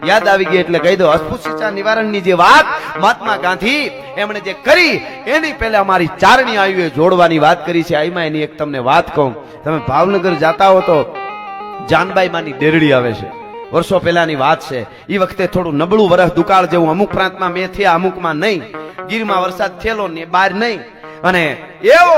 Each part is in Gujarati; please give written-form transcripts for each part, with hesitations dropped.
યાદ આવી ગઈ એટલે કહી દો. અસ્પૃશ્યતા નિવારણની જે વાત મહાત્મા ગાંધી એમણે જે કરી એની પહેલા અમારી ચારણી આયુએ જોડવાની વાત કરી છે. આઈમાં એની એક તમને વાત કહું. તમે ભાવનગર જાતા હો તો જાનબાઈ માની ડેરડી આવે છે. વર્ષો પહેલાની વાત છે. એ વખતે થોડું નબળું વરસ દુકાળ જેવું અમુક પ્રાંતમાં મેં થયા, અમુકમાં નહીં. ગીરમાં વરસાદ થયેલો ને બહાર નહીં, અને એવો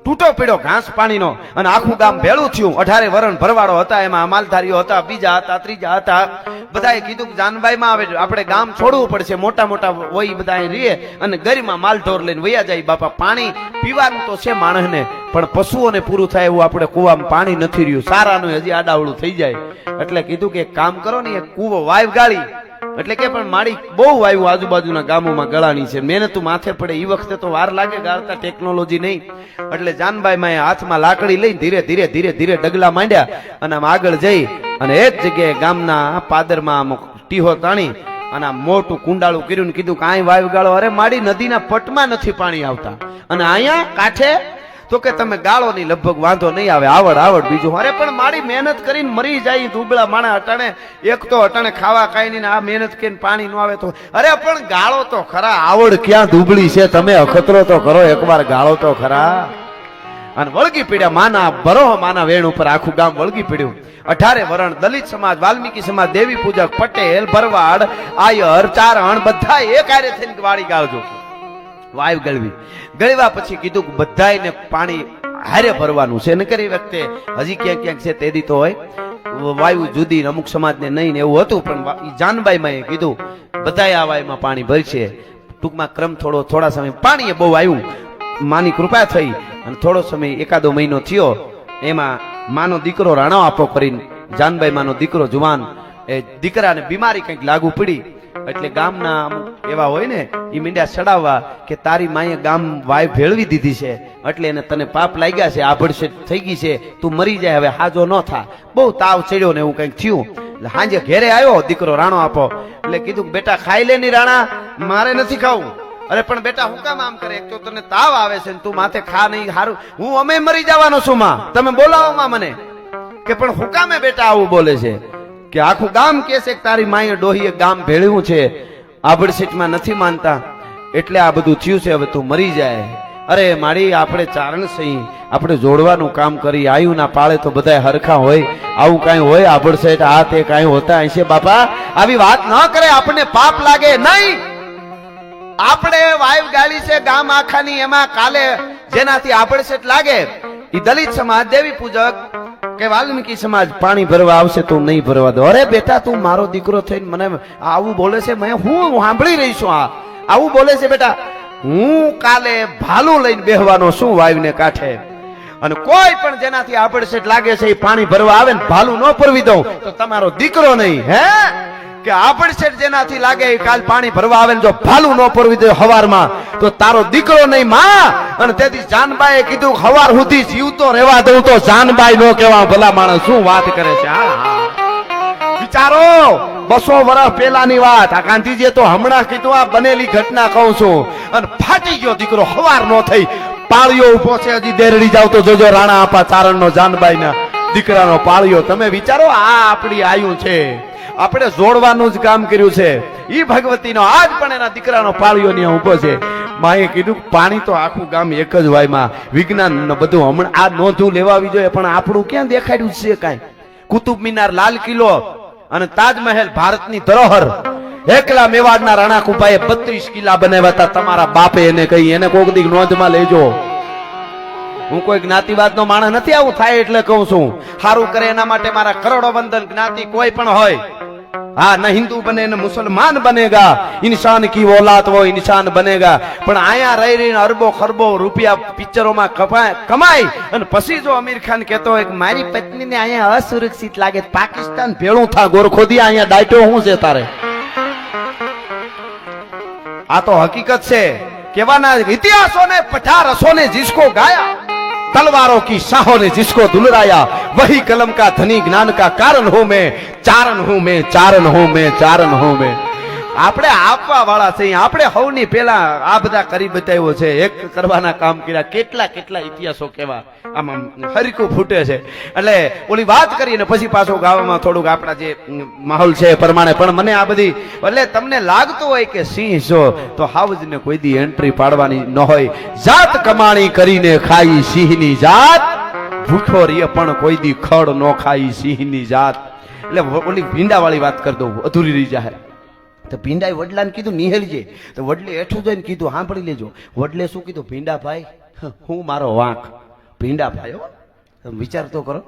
તૂટો પીડો ઘાસ પાણીનો, અને આખું ગામ ભેળું થયું. 18 વરણ ભરવાડો હતા, એમાં માલધારીઓ હતા, બીજા હતા, ત્રીજા હતા. બધાએ કીધું કે જાનબાઈમાં આવે આપણે ગામ છોડવું પડશે. મોટા મોટા હોય બધા રીએ અને ગરીમાં માલઢોર લઈને વયા જાય. બાપા પાણી પીવાનું તો છે માણસને, પણ પશુઓને પૂરું થાય એવું આપણે કુવામાં પાણી નથી રહ્યું. સારાનું હજી આડાવડું થઈ જાય. એટલે કીધું કે એક કામ કરો ને, એક કૂવો વાવ ગાળી, એટલે કે પણ મારી બહુ વાયુ આજુબાજુના ગામોમાં ગળાની છે. મહેનત માથે પડે. એ વખતે તો વાર લાગે, ગાળતા ટેકનોલોજી નહીં. એટલે જાનબાઈ માં હાથમાં લાકડી લઈને ધીરે ધીરે ધીરે ધીરે ડગલા માંડ્યા અને આમ આગળ જઈ અને એક જગ્યાએ ગામના પાદરમાં ટીહો તાણી અને આમ મોટું કુંડાળું કર્યું ને કીધું કે અહીં વાયુ ગાળો. અરે માડી નદીના પટમાં નથી પાણી આવતા, અને અહીંયા કાંઠે તો કે તમે ગાળો ની લગભગ વાંધો નહીં આવે, આવડ બીજું. અરે પણ મારી મહેનત કરીને મરી જાય દુબળા માણા અટાણે, એક તો અટાણે ખાવા કાઈ નહીં, આ મહેનત કરીને પાણી ન આવે તો. અરે પણ ગાળો તો ખરા, આવડ ક્યાં દુબળી છે, તમે અખતરો તો કરો, એકવાર ગાળો તો ખરા. અને વળગી પડ્યા માના ભરો, માના વેણ ઉપર આખું ગામ વળગી પડ્યું. 18 વરણ દલિત સમાજ, વાલ્મીકી સમાજ, દેવી પૂજક, પટેલ, ભરવાડ, આયર, ચારણ બધા એક હારે થઈને વાળી ગાળજો. વાયુ ગળવી. ગળવા પછી કીધું કે બધાને પાણી હારે ભરવાનું છે. નકર એ વખતે હજી ક્યાંક ક્યાંક છે તેદી તો હોય વાયુ જુદી, અમુક સમાજને નહીં એવું હતું. પણ જાનબાઈમાં એ કીધું બધાએ આ વાયુમાં પાણી ભરશે. ટૂંકમાં ક્રમ થોડા સમય પાણી બહુ આવ્યું. માની કૃપા થઈ અને થોડો સમય એકાદો મહિનો થયો. એમાં માનો દીકરો રાણો આપો કરીને, જાનબાઈ માનો દીકરો જુવાન, એ દીકરાને બીમારી કંઈક લાગુ પડી. એટલે ગામના અમુક એવા હોય ને, એ મીંડ્યા ચડાવવા કે તારી માએ ગામ વાય ભેળવી દીધી છે, એટલે એને તને પાપ લાગ્યા છે, આભડસેટ થઈ ગઈ છે, તું મરી જાય, હવે હાજો ન થા. બહુ તાવ ચડ્યો ને એવું કંઈક થયું. એટલે હાંજે ઘેરે આવ્યો દીકરો રાણો આપો. એટલે કીધું કે બેટા ખાઈ લે ની રાણા, મારે નથી ખાવું. અરે પણ બેટા હું કામ આમ કરે, એક તો તને તાવ આવે છે ને તું માથે ખા નહીં, હારું હું અમે મરી જવાનો છું માં, તમે બોલાવો માં મને. કે પણ હું કામે બેટા આવું બોલે છે? કે આખું ગામ કે છે કે તારી માએ ડોહીએ ગામ ભેળ્યું છે, આભડસીટમાં નથી માનતા, એટલે આ બધું થયું છે, હવે તું મરી જાય. અરે મારી આપણે ચારણ સહી, આપણે જોડવાનું કામ કરી. આયુ ના પાળે તો બધા હરખા હોય, આવું કઈ હોય આભડસેટ આ તે કઈ હોતા હશે? બાપા આવી વાત ન કરે, આપણને પાપ લાગે નહીં. આપણે વાયુ ગાળી છે ગામ આખાની, એમાં કાલે જેનાથી આભડસેટ લાગે એ દલિત સમાજ, દેવી પૂજક કે વાલ્મીકી સમાજ પાણી ભરવા આવશે તો નહીં ભરવા દો. અરે બેટા તું મારો દીકરો થઈને મને આવું બોલે છે, મેં હું સાંભળી રહી છું, આ આવું બોલે છે બેટા. હું કાલે ભાલું લઈને બેહવાનો શું વાયુને કાંઠે, અને કોઈ પણ જેનાથી આભડસેટ લાગે છે એ પાણી ભરવા આવે ને ભાલું ન પરવી દઉં તો તમારો દીકરો નહીં. હે કે આભડસેટ જેનાથી લાગે એ કાલ પાણી ભરવા આવે ને જો ભાલું ન પરવી દે હવારમાં તો તારો દીકરો નહીં માં. અને તેથી જાનબાઈએ કીધું હવાર સુધી જીવતો રહેવા દઉં તો જાનબાઈ નો કહેવા. ભલા માણસ શું વાત કરે છે. વિચારો 200 વર્ષ પહેલાની વાત. આ ગાંધીજીએ તો હમણાં કીધું, આ બનેલી ઘટના કહું છું. અને ફાટી ગયો દીકરો, હવાર નો થઈ, પાળિયો ઉભો છે. હજી દેરડી જાવ તો જોજો રાણા આપા ચારણ નો, જાનબાઈ ના દીકરાનો પાળિયો. તમે વિચારો આ આપણી આયુ છે, આપણે જોડવાનું જ કામ કર્યું છે. ઈ ભગવતીનો આજ પણ એના દીકરાનો પાળિયો ને ઉભો છે. માએ કીધું પાણી તો આખું ગામ એક જ વાયમાં. વિજ્ઞાન બધું હમણાં આ નોંધું લેવાવી જોઈએ, પણ આપણું ક્યાં દેખાડ્યું છે કાંઈ? કુતુબ મિનાર, લાલ કિલ્લો અને તાજમહેલ ભારતની ધરોહર. એકલા મેવાડના રાણા કુપાએ 32 કિલ્લા બનાવ્યા હતા. તમારા બાપે એને કહી, એને કોક દી નોંધમાં લેજો. હું કોઈ જ્ઞાતિવાદ નો માણસ નથી, આવું થાય એટલે કહું છું. સારું કરે એના માટે મારા કરોડો વંદન. જ્ઞાતિ કોઈ પણ હોય, હા ન હિન્દુ બને ન મુસલમાન બનેગા, ઇન્સાન કી ઓલાદ વો ઇન્સાન બનેગા. પણ આયા રહી રહીને અરબો ખરબો રૂપિયા પિક્ચરોમાં કમાઈ અને પછી જો અમીર ખાન કહેતો હોય કે મારી પત્નીને અહીંયા અસુરક્ષિત લાગે, પાકિસ્તાન ભેળું થા ગોરખોદી, અહીંયા ડાયટો શું છે તારે? આ તો હકીકત છે. કેવાના ઇતિહાસો ને પઠા રસો ને जिसको गाया, तलवारों की शाहों ने जिसको दुलराया, वही कलम का धनी ज्ञान का कारण हूं मैं, चारण हूं मैं, चारण हूं मैं, चारण हूं मैं. આપણે આપવા વાળા છે. આપણે હવની પેલા આ બધા કરી બતાવ્યો છે. એક કરવાના કામ કર્યા, કેટલા કેટલા ઇતિહાસો કેવા આમાં હરીકું ફૂટે છે. એટલે ઓલી વાત કરીને પછી પાછો ગાવામાં થોડુંક આપણા જે માહોલ છે એ પ્રમાણે. પણ મને આ બધી એટલે તમને લાગતું હોય કે સિંહ છો તો હાવજને કોઈ દી એન્ટ્રી પાડવાની ન હોય. જાત કમાણી કરીને ખાઈ સિંહની જાત, ભૂખો રીએ પણ કોઈ દી ખડ ન ખાઈ સિંહની જાત. એટલે ઓલી ભીંડા વાળી વાત કરી દઉં, અધૂરી રહી જાય. તો ભીંડાએ વડલાને કીધું નિહેલજે. તો વડલે હેઠું જઈને કીધું સાંભળી લેજો. વડલે શું કીધું? ભીંડા ભાઈ હું મારો વાંક. ભીંડા ભાઈ હો, તમે વિચાર તો કરો,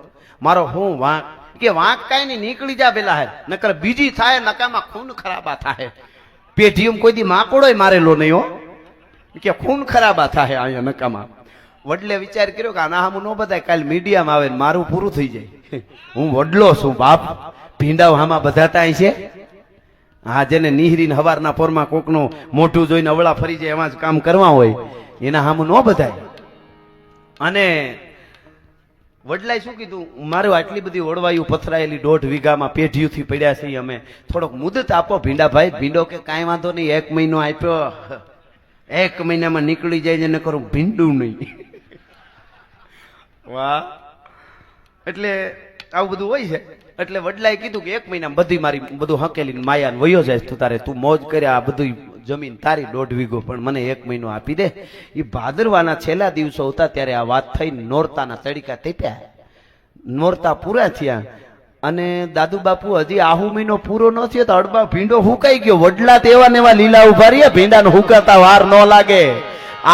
મારો હું વાંક. કે વાંક કાંઈ નહીં, નીકળી જા પેલા હે, નકર બીજી થાય નકામાં ખૂન ખરાબા થાય. પેઢીમાં કોઈ દી માકોડોય મારેલો નહીં હો, કે ખૂન ખરાબા થાય અહીંયા નકામાં. વડલે વિચાર કર્યો કે આના હામું ન બધાય, કાલ મીડિયામાં આવે ને મારું પૂરું થઈ જાય. હું વડલો છું બાપ, ભીંડાઓ આમાં બધા ટાઈ છે. હા, જેને નિહરીને હવારના પોરમાં કોકનું મોઢું જોઈને અવળા ફરી જાય એમાં જ કામ કરવા હોય, એના હામું ન બધાય. અને વડલાએ શું કીધું? મારું આટલી બધી ઓળવાયું પથરાયેલી 1.5 વીઘામાં પેઢીઓથી પડ્યા છે, અમે થોડોક મુદત આપો ભીંડા ભાઈ. ભીંડો કે કાંઈ વાંધો નહીં, 1 મહિનો આપ્યો, 1 મહિનામાં નીકળી જાય ને કરું ભીંડું નહીં. વાહ, એટલે આવું બધું હોય છે. એટલે વડલાએ કીધું કે 1 મહિનામાં બધી મારી બધું હકેલીને માયાને વયો જાય તું તારે, તું મોજ કર્યા, આ બધું જમીન તારી 1.5 વીઘો, પણ મને 1 મહિનો આપી દે. એ ભાદરવાના છેલ્લા દિવસો હતા ત્યારે આ વાત થઈ. નોરતાના તડકા તપ્યા, નોરતા પૂરા થયા અને દાદુ બાપુ હજી આહુ મહિનો પૂરો ન થયો તો અડબા ભીંડો હુકાઈ ગયો. વડલા તેવા ને એવા લીલા ઉભા રહ્યા, ભીંડાને હુકાતા વાર ન લાગે.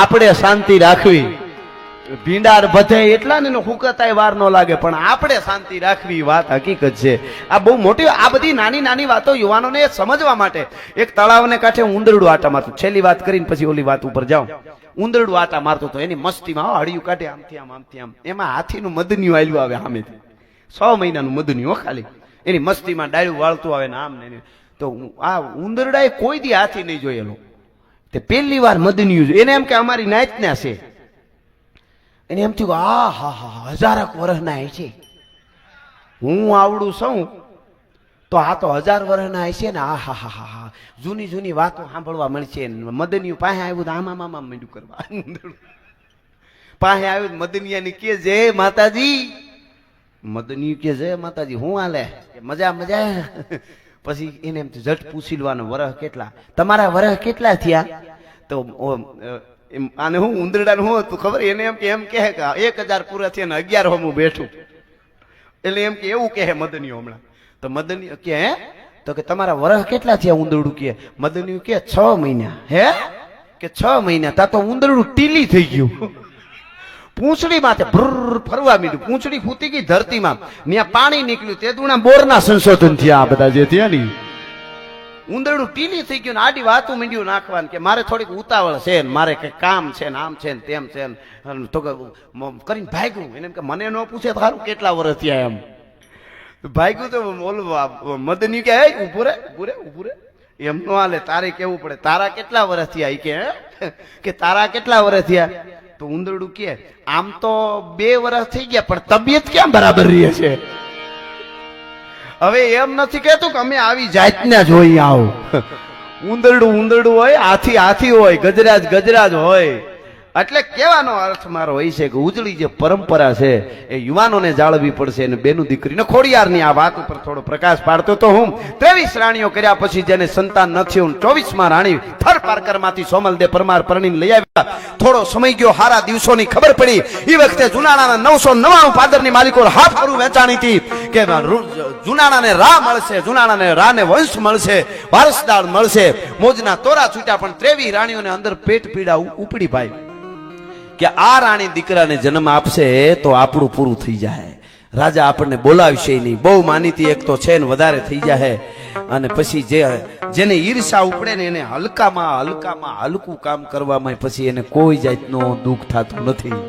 આપણે શાંતિ રાખવી, ભીંડા બધે એટલા ને હુકતાય વાર ન લાગે, પણ આપણે શાંતિ રાખવી, વાત હકીકત છે. આ બહુ મોટી, આ બધી નાની નાની વાતો યુવાનોને સમજવા માટે. એક તળાવને કાંઠે ઉંદરડું આટા મારતું, છેલ્લી વાત કરીને પછી ઓલી વાત ઉપર જાઉં. ઉંદરડું આટા મારતો તો એની મસ્તીમાં હળિયું કાઢે આમથી આમ આમથી આમ, એમાં હાથીનું મદનિયું આલ્યું આવે સામેથી, 6 મહિનાનું મદનિયું ખાલી, એની મસ્તીમાં ડાળું વાળતું આવે ને આમ ને. તો આ ઉંદરડાએ કોઈ દી હાથી નહીં જોયેલો, તે પહેલી વાર મદનિયું. એને એમ કે અમારી નાયતના છે. એને એમ થયું આ હા હા 1000 વર્ષના છે, હું આવડું છું તો આ તો 1000 વર્ષના હશે ને. આ હા હા હા હા, જૂની જૂની વાતો સાંભળવા મળશે. મદનિયું પાસે આવ્યું તો આમાં આમાં માંડ્યું કરવા. પાસે આવ્યું મદનિયાની કે જય માતાજી. મદનિયું કે જય માતાજી, હું હાલે? મજા મજા. પછી એને એમ જટ પૂછી લેવાનું વરહ કેટલા, તમારા વરહ કેટલા થયા? તો આને હું ઉંદરડાનું હું હતું ખબર? એને એમ કે 1000 પૂરા થયા ને 11 બેઠું. એટલે એમ કે એવું કહે મદનિયું હમણાં. તો મદનિયું કે હે? તો કે તમારા વરહ કેટલા થયા? ઉંદરડું કે. મદનિયું કે 6 મહિના. હે? કે 6 મહિના. તા તો ઉંદરડું ટીલી થઈ ગયું, પૂંછડી માથે ફરવા માંડ્યું. પૂંછડી ફૂટી ગઈ ધરતીમાં, ત્યાં પાણી નીકળ્યું. તે દુણા બોરના સંશોધન થયા આ બધા જે થયા ને. ઉંદરડું ટીલી થઈ ગયું ને આડી વાતું માંડ્યું નાખવાનું કે મારે થોડીક ઉતાવળ છે ને, મારે કઈ કામ છે ને, આમ છે ને તેમ છે ને. તો કરીને ભાગ્યું. એને એમ કે મને ન પૂછે તો સારું કેટલા વર્ષ થયા એમ. ભાગ્યું તો ઓલું મદની કે ઉભું રે એમ નો હાલે, તારે કેવું પડે તારા કેટલા વર્ષ થયા? કે તારા કેટલા વર્ષ થયા? તો ઉંદરડું કે આમ તો 2 વર્ષ થઈ ગયા, પણ તબિયત ક્યાં બરાબર રહે છે. હવે એમ નથી કેતું કે અમે આવી જાતના જોઈ આવો. ઉંદરડું હોય, હાથી હોય, ગજરાજ હોય. એટલે કહેવાનો અર્થ મારો એ છે કે ઉજળી જે પરંપરા છે એ યુવાનોને જાળવવી પડશે. અને બેનું દીકરીને ખોડિયારની આ વાત ઉપર થોડો પ્રકાશ પાડતો તો હું 23 રાણીઓ કર્યા પછી જેને સંતાન નથી, 24માં રાણી થર પારકર માંથી સોમલદે પરમાર પરણીને લઈ આવ્યા. થોડો સમય ગયો, હારા દિવસોની ખબર પડી. એ વખતે જુનાણાના 999 પાદરની માલિકો હાફ કરું વેચાણી હતી કે જુનાણાને રા મળશે, જુનાણાને રાને વંશ મળશે, વારસદાર મળશે. મોજના તોરા છૂટ્યા, પણ 23 રાણીઓને અંદર પેટ પીડા ઉપડી ભાઈ કે આ રાણી દીકરાને જન્મ આપશે તો આપણું પૂરું થઈ જાય. રાજા આપણને બોલાવશે નહીં, બહુ માનીતી એક તો છે ને વધારે થઈ જાય. અને પછી જેને ઈર્ષા ઉપડે ને એને હલકામાં હલકું કામ કરવામાં પછી એને કોઈ જાતનો દુઃખ થતું નથી.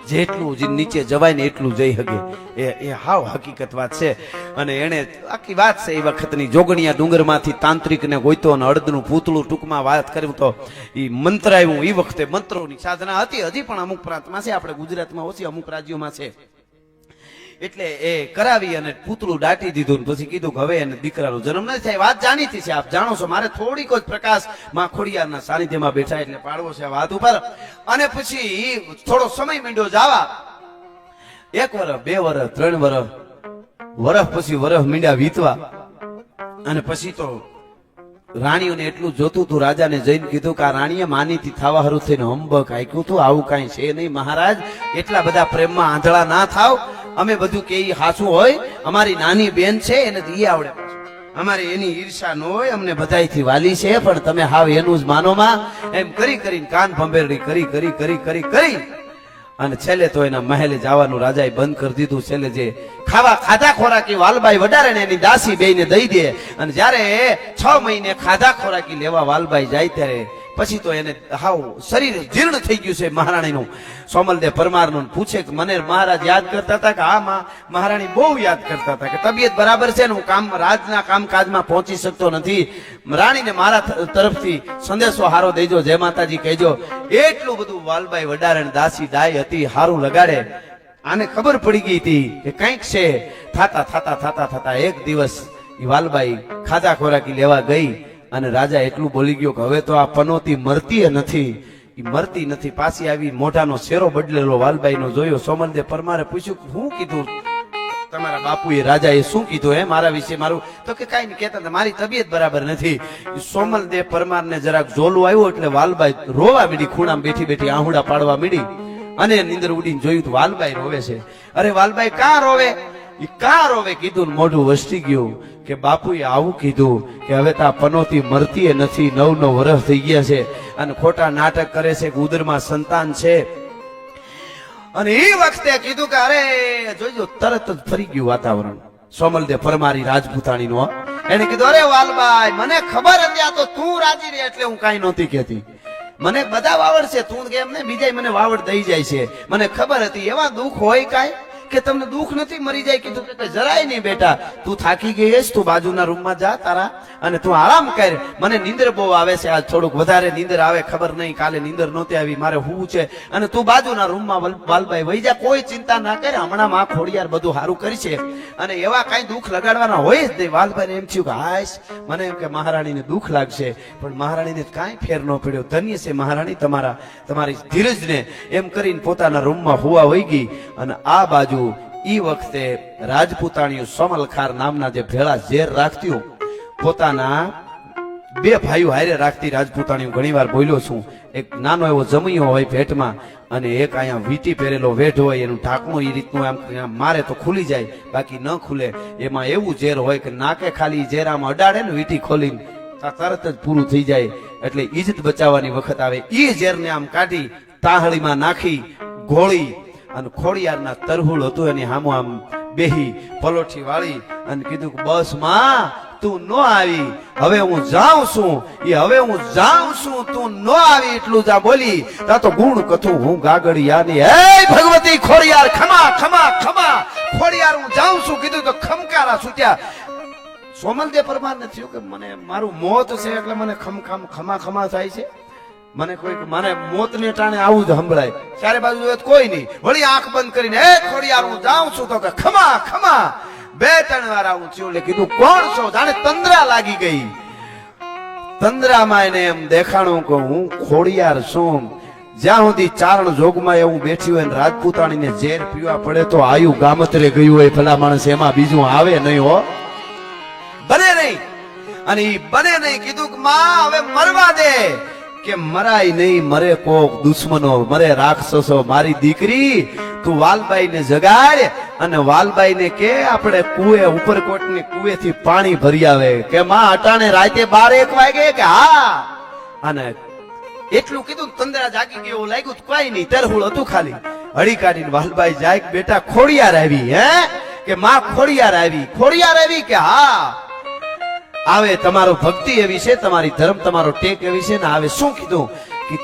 જેટલું નીચે જવાય ને એટલું જઈ શકે, એ હાવ હકીકત વાત છે. અને એને આખી વાત છે એ વખતની. જોગણિયા ડુંગરમાંથી તાંત્રિકને ગોઈતો અને અડદનું પૂતળું, ટૂંકમાં વાત કર્યું તો એ મંત્ર આવ્યું. એ વખતે મંત્રોની સાધના હતી, હજી પણ અમુક પ્રાંતમાં છે, આપણે ગુજરાતમાં ઓછી, અમુક રાજ્યોમાં છે. એટલે એ કરાવી અને પૂતળું દાટી દીધું ને પછી કીધું કે હવે એને દીકરાનો જન્મ નથી થાય. વાત જાણીતી છે, આપ જાણો છો. મારે થોડીક જ પ્રકાશ માં ખોડિયારના સાનિધ્યમાં બેઠા એટલે પાડવો છે આ વાત ઉપર. અને પછી થોડો સમય માંડ્યો જવા. 1 વર્ષ 2 વર્ષ 3 વર્ષ પછી વર્ષ મીંડ્યા વીતવા. અને પછી તો રાણીઓને એટલું જોતું હતું, રાજાને જઈને કીધું કે આ રાણીએ માનીતી થવા હારું થઈને હંબક આખ્યું હતું, આવું કાંઈ છે નહીં મહારાજ, એટલા બધા પ્રેમમાં આંધળા ના થાવ. અમે બધું કે ઈ હાચું હોય, અમારી નાની બેન છે એને તો ઈ આવડે, અમારે એની ઈર્ષા ન હોય, અમને બધાયથી વાલી છે, પણ તમે હાવ એનું જ માનોમાં. એમ કરી કરીને કાન ભંભેરડી કરી અને છેલ્લે તો એના મહેલે જવાનું રાજાએ બંધ કરી દીધું. છેલ્લે જે ખાધા ખોરાકી વાલબાઈ વડારે ને એની દાસી બેયને દઈ દે. અને જયારે 6 મહિને ખાધા ખોરાકી લેવા વાલબાઈ જાય ત્યારે પછી તો એને હાવ શરીર જીર્ણ થઈ ગયું છે મહારાણીનું. સોમલદેવ પરમારનું પૂછે કે મને મહારાજ યાદ કરતા હતા કે હા મહારાણી બહુ યાદ કરતા હતા કે તબિયત બરાબર છે ને હું રાજના કામકાજમાં પહોંચી શકતો નથી, રાણીને મારા તરફથી સંદેશો હારો દેજો, જય માતાજી કહેજો. એટલું બધું વાલબાઈ વડારણ દાસી ડાય હતી, હારું લગાડે. આને ખબર પડી ગઈ હતી કે કંઈક છે. થાતા એક દિવસ વાલબાઈ ખાધા ખોરાકી લેવા ગઈ અને રાજા એટલું બોલી ગયો કે હવે તો આ પનોતી મરતી નથી. પાછી આવી, મોઢાનો શેરો બદલેલો વાલબાઈનો જોયો. સોમલદેવ પરમારે પૂછ્યું કે શું કીધું તમારા બાપુએ, રાજાએ શું કીધું હે મારા વિશે? મારું તો કે કાંઈ નહીં કહેતા, મારી તબિયત બરાબર નથી. સોમલદેવ પરમારને જરાક જોલું આવ્યું એટલે વાલબાઈ રોવા મીડી, ખૂણામાં બેઠી આહુડા પાડવા મીડી. અને નીંદર ઉડીને જોયું તો વાલબાઈ રોવે છે. અરે વાલબાઈ કાં રોવે કીધું, મોઢું વસતી ગયું કે બાપુએ આવું કીધું કે હવે તો આ પનોતી મરતી નથી, 9 વર્ષ થઈ ગયા છે અને ખોટા નાટક કરે છે કે ઉદરમાં સંતાન છે. અને એ વખતે કીધું કે અરે જોઈજો, તરત જ ફરી ગયું વાતાવરણ સોમલદેવ પરમારી રાજપૂતાણીનો. એને કીધું અરે વાલબાઈ મને ખબર હતી આ તો તું રાજી રહે એટલે હું કાંઈ નહોતી કહેતી, મને બધા વાવડ છે, તું કેમ ને બીજા મને વાવડ દઈ જાય છે, મને ખબર હતી. એવા દુઃખ હોય કાંઈ કે તમને દુઃખ નથી મરી જાય? કીધું કે જરાય નહીં બેટા, તું થાકી ગઈ છે, તું બાજુના રૂમમાં જા તારા અને તું આરામ કર. મને નીંદર બહુ આવે છે, આજ થોડુંક વધારે નીંદર આવે, ખબર નહીં કાલે નીંદર નહોતી આવી, મારે હું છે. અને તું બાજુના રૂમમાં વાલબાઈ વહી જા, કોઈ ચિંતા ના કરે, હમણાં માં ખોડિયાર બધું સારું કરી છે. અને એવા કઈ દુઃખ લગાડવાના હોય જ નહીં. વાલબાઈને એમ થયું કે હાશ, મને એમ કે મહારાણીને દુઃખ લાગશે, પણ મહારાણીને કાંઈ ફેર ન પડ્યો. ધન્ય છે મહારાણી તમારી ધીરજને. એમ કરીને પોતાના રૂમમાં હુવા વહી ગઈ. અને આ બાજુ ઈ વખતે રાજપૂતાણીઓ સોમલખાર નામના જે ભેળા ઝેર રાખતી, પોતાના 2 ભાઈઓ હારે રાખતી રાજપૂતાણીઓ. ઘણી વાર બોલ્યો છું, એક નાનો એવો જમૈયો હોય ભેટમાં અને એક અહીંયા વીટી પહેરેલો વેઢ હોય, એનું ઢાંકણું એ રીતનું આમ મારે તો ખુલી જાય, બાકી ન ખુલે. એમાં એવું ઝેર હોય કે નાકે ખાલી ઝેર આમ અડાડે ને વીટી ખોલીને તરત જ પૂરું થઈ જાય. એટલે ઇજ્જત બચાવવાની વખત આવે એ ઝેરને આમ કાઢી તાહળીમાં નાખી ઘોળી અને ખોડિયારના તરહુળ હતું એની સામું આમ બેહી પલોઠી વાળી અને કીધું કે બસ માં તું ન આવી, હવે હું જાઉં છું, તું ન આવી એટલું જ બોલી. તા તો ગુણ કથું હું ગાગડિયાની, હે ભગવતી ખોડિયાર ખમા ખોડિયાર હું જાઉં છું. કીધું તો ખમકારા છૂટ્યા. સોમલદેવ પરમારને થયું કે મને મારું મોત છે એટલે મને ખમા થાય છે, મને મોતને ટાણે આવું જ સંભળાય. ચારે બાજુ કોઈ નહીં, વળી આંખ બંધ કરીને હે ખોડિયાર હું જાઉં છું. તો કે ખમા 2-3 વાર આવું થયું. એટલે કીધું કોણ છો? જાણે તંદ્રા લાગી ગઈ. તંદ્રામાં એને એમ દેખાણું કે હું ખોડિયાર છું. જ્યાં સુધી ચારણ જોગમાં એવું બેઠી હોય રાજપૂતાણીને ઝેર પીવા પડે તો આયુ ગામતરે ગયું હોય ભલા માણસ, એમાં બીજું આવે નહીં હો, બને નહીં. અને ઈ બને નહીં. કીધું કે માં હવે મરવા દે. કે મરાય નહીં, મરે કોક દુશ્મનો, મરે રાક્ષસો. મારી દીકરી તું વાલબાઈને જગાડ અને વાલબાઈને કે આપણે કુએ ઉપરકોટની કુવેથી પાણી ભરી આવે. કે માં અટાણે રાતે 12-1 વાગે? કે હા. અને એટલું કીધું, તંદ્રા જાગી ગયો લાગ્યું, કઈ નહીં, તરહુળ હતું ખાલી. હળી કાઢીને વાલબાઈ જાય કે બેટા ખોડિયાર આવી? હે કે માં ખોડિયાર આવી? કે હા આવે. તમારો ભક્તિ એવી છે, તમારી ધર્મ તમારો ટેક એવી છે ને આવે. શું કીધું?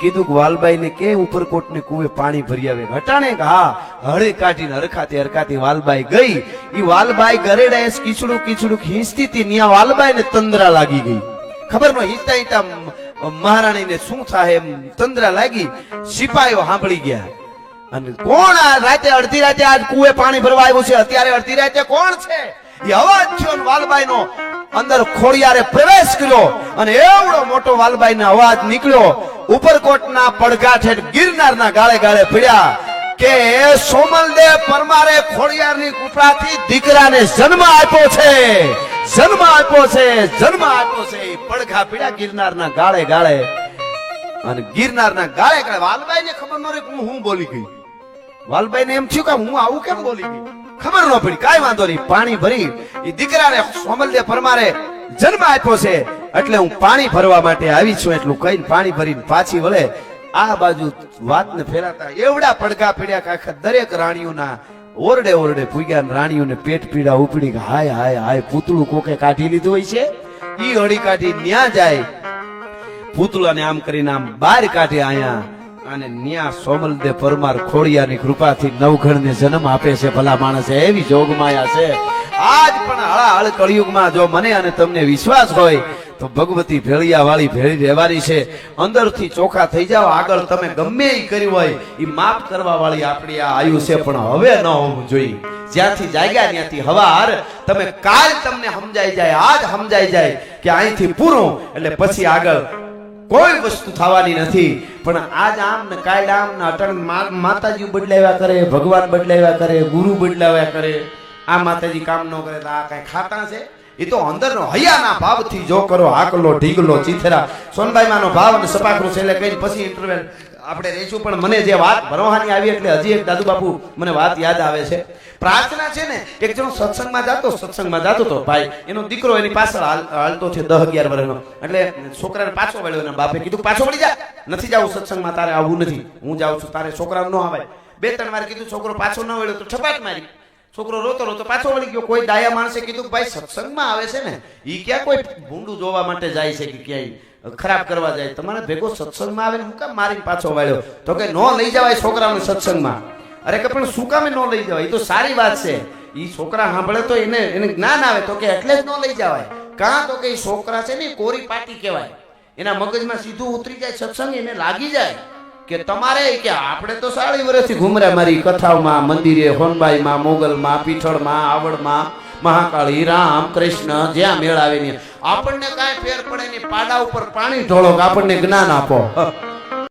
કીધું કે વાલબાઈને કે ઉપરકોટને કુએ પાણી ભરી આવે. હટાણે કે હા. હળે કાઢીને હરખાતી વાલબાઈ ગઈ. ઈ વાલબાઈ ગરેડા કીચડું ખીંચતી હતી, ન્યા વાલબાઈને તંદ્રા લાગી ગઈ. ખબર ન હિંચતા મહારાણીને શું થાય એમ તંદ્રા લાગી. સિપાહીઓ સાંભળી ગયા અને કોણ આ રાતે અડધી રાતે આજ કુએ પાણી ભરવા આવ્યું છે? અત્યારે અડધી રાતે કોણ છે? એ અવાજ થયો ને વાલબાઈ નો અંદર ખોડિયારે પ્રવેશ કર્યો અને એવડો મોટો વાલબાઈ નો અવાજ નીકળ્યો. ઉપરકોટના પડઘા ઠેઠ ગિરનારના ગાળે ગાળે પડ્યા કે સોમલદેવ પરમારે ખોડિયારની કૃપાથી દીકરાને જન્મ આપ્યો છે, જન્મ આપ્યો છે, જન્મ આપ્યો છે. પડઘા પડ્યા ગિરનારના ગાળે ગાળે અને ગિરનારના ગાળે ગાળે વાલબાઈને ખબર ન રહી હું બોલી ગઈ. વાલબાઈને એમ થયું કે હું આવું કેમ બોલી ગઈ, ખબર ન પડી. કાઈ વાંધો નહીં, પાણી ભરી એ દીકરાને સોમલદેવ પરમારે જન્મ આપ્યો છે એટલે હું પાણી ભરવા માટે આવી છું એટલું કહીને પાણી ભરીને પાછી વળે. આ બાજુ વાતને ફેરાતા એવડા પડઘા પડ્યા કે આખા દરેક રાણીઓના ઓરડે ઓરડે પૂગ્યા. રાણીઓને પેટ પીડા ઉપડી કે હાય હાય હાય પૂતળું કોકે કાઢી લીધું હોય છે. ઈ હળી કાઢી ન્યા જાય, પૂતળાને આમ કરીને આમ બહાર કાઢે આયા અને ન્યા સોમલદેવ પરમાર ખોડિયાની કૃપાથી નવઘણને જન્મ આપે છે. ભલા માણસ એવી જોગમાયા છે. આજ પણ હળાહળ કળિયુગમાં જો મને અને તમને વિશ્વાસ હોય તો ભગવતી ભેળિયા વાળી ભેળી રહેવાની છે. અંદરથી ચોખા થઈ જાઓ. આગળ તમે ગમે એ કર્યું હોય એ માફ કરવા વાળી આપણી આ આયુ છે, પણ હવે ન હોવું જોઈએ. જ્યાંથી જાગ્યા ત્યાંથી હવાર તમે કાલ તમને સમજાઈ જાય, આજ સમજાઈ જાય કે અહીંથી પૂરું એટલે પછી આગળ કોઈ વસ્તુ થવાની નથી. પણ આજ આમ ને કાલ આમ ને અટણ માતાજી બદલાવ્યા કરે, ભગવાન બદલાવ્યા કરે, ગુરુ બદલાવ્યા કરે. આ માતાજી કામ ન કરે તો આ કઈ ખાતા છે? એ તો અંદરનો હૈયાના ભાવથી જો કરો. હાકલો ઢીગલો ચીથરા સોનબાઈ માનો ભાવ અને સપાકરું છે એટલે કઈ પછી ઇન્ટરવેલ આપણે રહીશું. પણ મને જે વાત ભરવાની આવી એટલે હજી એક દાદુ બાપુ મને વાત યાદ આવે છે. પ્રાર્થના છે ને, એક જણો સત્સંગમાં જાતો તો ભાઈ, એનો દીકરો એની પાછળ હાલતો છે 10-11 વર્ષનો. એટલે છોકરાને પાછો વળ્યો, એના બાપે કીધું પાછો વળી જા, નથી જાવું સત્સંગમાં, તારે આવવું નથી, હું જાઉં છું, તારે છોકરાને ન આવાય. 2-3 વાર કીધું, છોકરો પાછો ન વળ્યો તો છપાટ મારી. છોકરો રોતો રોતો પાછો વળી ગયો. કોઈ ડાયા માણસે કીધું ભાઈ સત્સંગમાં આવે છે ને, ઈ ક્યાં કોઈ ભૂંડું જોવા માટે જાય છે કે ક્યાંય ખરાબ કરવા જાય? તમારે ભેગો સત્સંગમાં આવે ને હું કામ મારી પાછો વાળ્યો? તો કે નો લઈ જવાય છોકરાઓને સત્સંગમાં. અરે કે પણ શું કામે નો લઈ જવાય? એ તો સારી વાત છે. ઈ છોકરા સાંભળે તો એને જ્ઞાન આવે. તો કે એટલે જ નો લઈ જવાય. કાં તો કે ઈ છોકરા છે ને કોરી પાટી કહેવાય. એના મગજમાં સીધું ઉતરી જાય સત્સંગ, એને લાગી જાય કે તમારે કે આપણે તો 40 વર્ષથી ઘુમરા મારી કથાઓમાં, મંદિરે, હોનબાઈમાં, મોગલમાં, પીઠળમાં, આવડમાં, મહાકાળી, રામ, કૃષ્ણ જ્યાં મેળ આવે ને આપણને કાંઈ ફેર પડે નહીં. પાડા ઉપર પાણી ઢોળો, આપણને જ્ઞાન આપો.